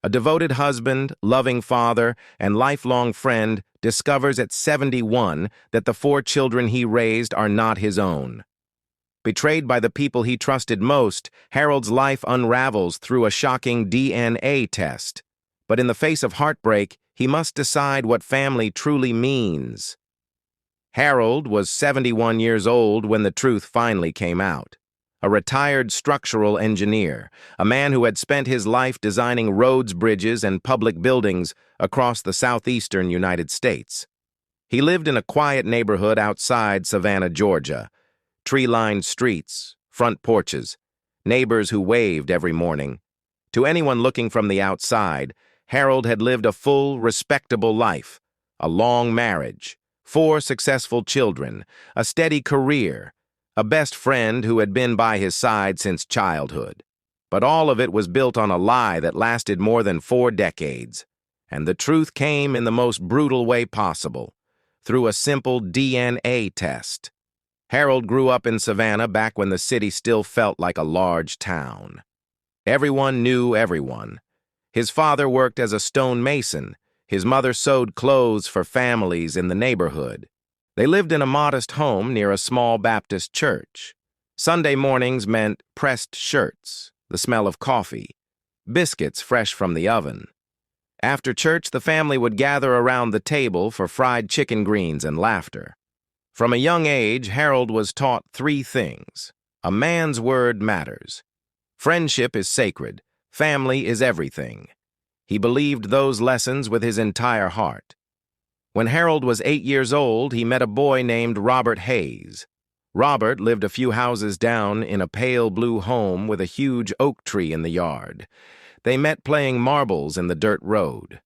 A devoted husband, loving father, and lifelong friend discovers at 71 that the 4 children he raised are not his own. Betrayed by the people he trusted most, Harold's life unravels through a shocking DNA test. But in the face of heartbreak, he must decide what family truly means. Harold was 71 years old when the truth finally came out. A retired structural engineer, a man who had spent his life designing roads, bridges, and public buildings across the southeastern United States. He lived in a quiet neighborhood outside Savannah, Georgia. Tree-lined streets, front porches, neighbors who waved every morning. To anyone looking from the outside, Harold had lived a full, respectable life, a long marriage, 4 successful children, a steady career, a best friend who had been by his side since childhood. But all of it was built on a lie that lasted more than 4 decades. And the truth came in the most brutal way possible, through a simple DNA test. Harold grew up in Savannah back when the city still felt like a large town. Everyone knew everyone. His father worked as a stonemason. His mother sewed clothes for families in the neighborhood. They lived in a modest home near a small Baptist church. Sunday mornings meant pressed shirts, the smell of coffee, biscuits fresh from the oven. After church, the family would gather around the table for fried chicken greens and laughter. From a young age, Harold was taught 3 things. A man's word matters. Friendship is sacred. Family is everything. He believed those lessons with his entire heart. When Harold was 8 years old, he met a boy named Robert Hayes. Robert lived a few houses down in a pale blue home with a huge oak tree in the yard. They met playing marbles in the dirt road.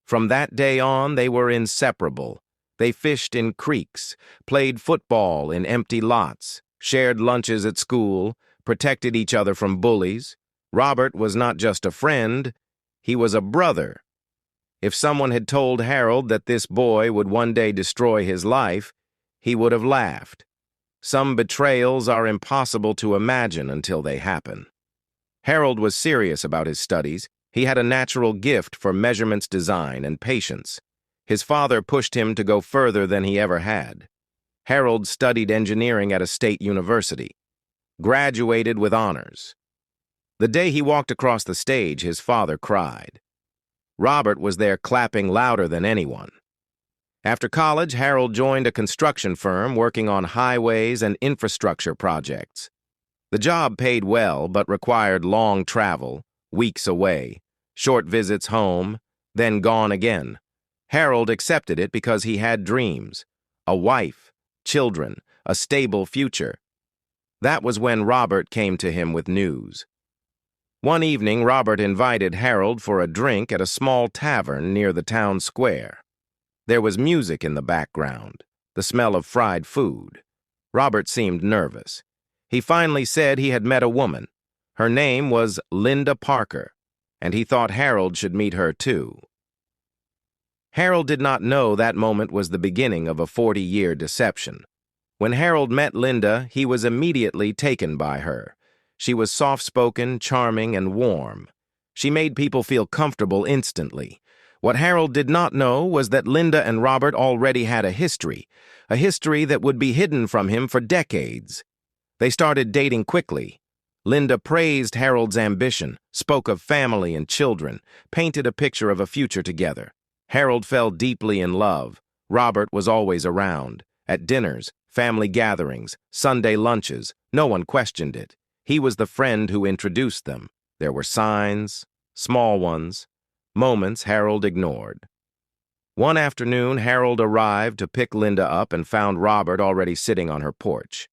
From that day on, they were inseparable. They fished in creeks, played football in empty lots, shared lunches at school, protected each other from bullies. Robert was not just a friend, he was a brother. If someone had told Harold that this boy would one day destroy his life, he would have laughed. Some betrayals are impossible to imagine until they happen. Harold was serious about his studies. He had a natural gift for measurements design and patience. His father pushed him to go further than he ever had. Harold studied engineering at a state university, graduated with honors. The day he walked across the stage, his father cried. Robert was there clapping louder than anyone. After college, Harold joined a construction firm working on highways and infrastructure projects. The job paid well but required long travel, weeks away, short visits home, then gone again. Harold accepted it because he had dreams, a wife, children, a stable future. That was when Robert came to him with news. One evening, Robert invited Harold for a drink at a small tavern near the town square. There was music in the background, the smell of fried food. Robert seemed nervous. He finally said he had met a woman. Her name was Linda Parker, and he thought Harold should meet her too. Harold did not know that moment was the beginning of a 40-year deception. When Harold met Linda, he was immediately taken by her. She was soft-spoken, charming, and warm. She made people feel comfortable instantly. What Harold did not know was that Linda and Robert already had a history that would be hidden from him for decades. They started dating quickly. Linda praised Harold's ambition, spoke of family and children, painted a picture of a future together. Harold fell deeply in love. Robert was always around. At dinners, family gatherings, Sunday lunches, no one questioned it. He was the friend who introduced them. There were signs, small ones, moments Harold ignored. One afternoon, Harold arrived to pick Linda up and found Robert already sitting on her porch.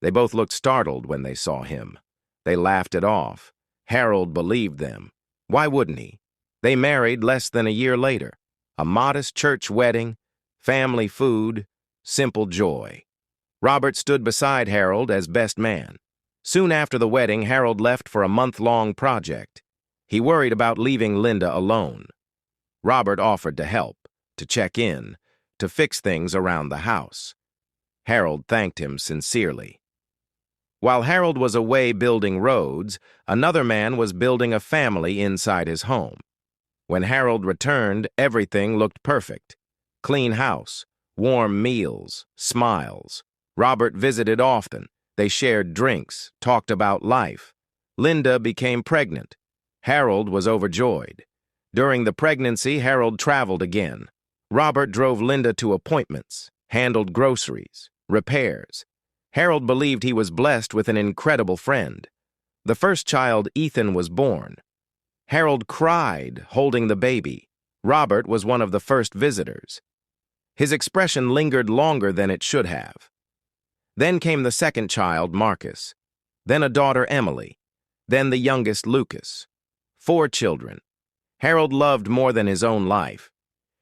They both looked startled when they saw him. They laughed it off. Harold believed them. Why wouldn't he? They married less than a year later. A modest church wedding, family food, simple joy. Robert stood beside Harold as best man. Soon after the wedding, Harold left for a month-long project. He worried about leaving Linda alone. Robert offered to help, to check in, to fix things around the house. Harold thanked him sincerely. While Harold was away building roads, another man was building a family inside his home. When Harold returned, everything looked perfect. Clean house, warm meals, smiles. Robert visited often. They shared drinks, talked about life. Linda became pregnant. Harold was overjoyed. During the pregnancy, Harold traveled again. Robert drove Linda to appointments, handled groceries, repairs. Harold believed he was blessed with an incredible friend. The first child, Ethan, was born. Harold cried, holding the baby. Robert was one of the first visitors. His expression lingered longer than it should have. Then came the second child, Marcus. Then a daughter, Emily. Then the youngest, Lucas. 4 children. Harold loved more than his own life.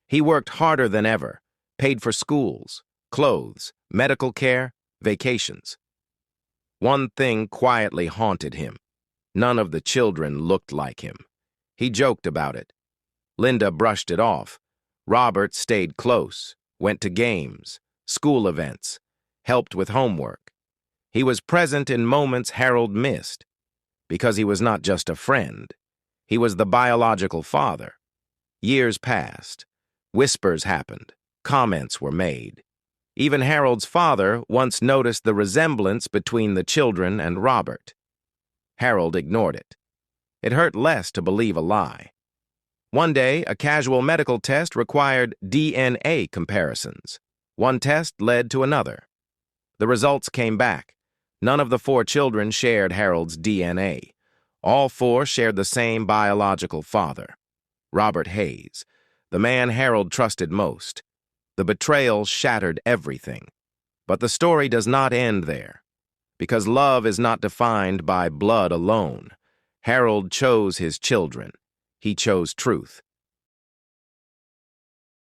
He worked harder than ever, paid for schools, clothes, medical care, vacations. One thing quietly haunted him. None of the children looked like him. He joked about it. Linda brushed it off. Robert stayed close, went to games, school events, helped with homework. He was present in moments Harold missed, because he was not just a friend. He was the biological father. Years passed. Whispers happened. Comments were made. Even Harold's father once noticed the resemblance between the children and Robert. Harold ignored it. It hurt less to believe a lie. One day, a casual medical test required DNA comparisons. One test led to another. The results came back. None of the 4 children shared Harold's DNA. All 4 shared the same biological father, Robert Hayes, the man Harold trusted most. The betrayal shattered everything. But the story does not end there, because love is not defined by blood alone. Harold chose his children. He chose truth.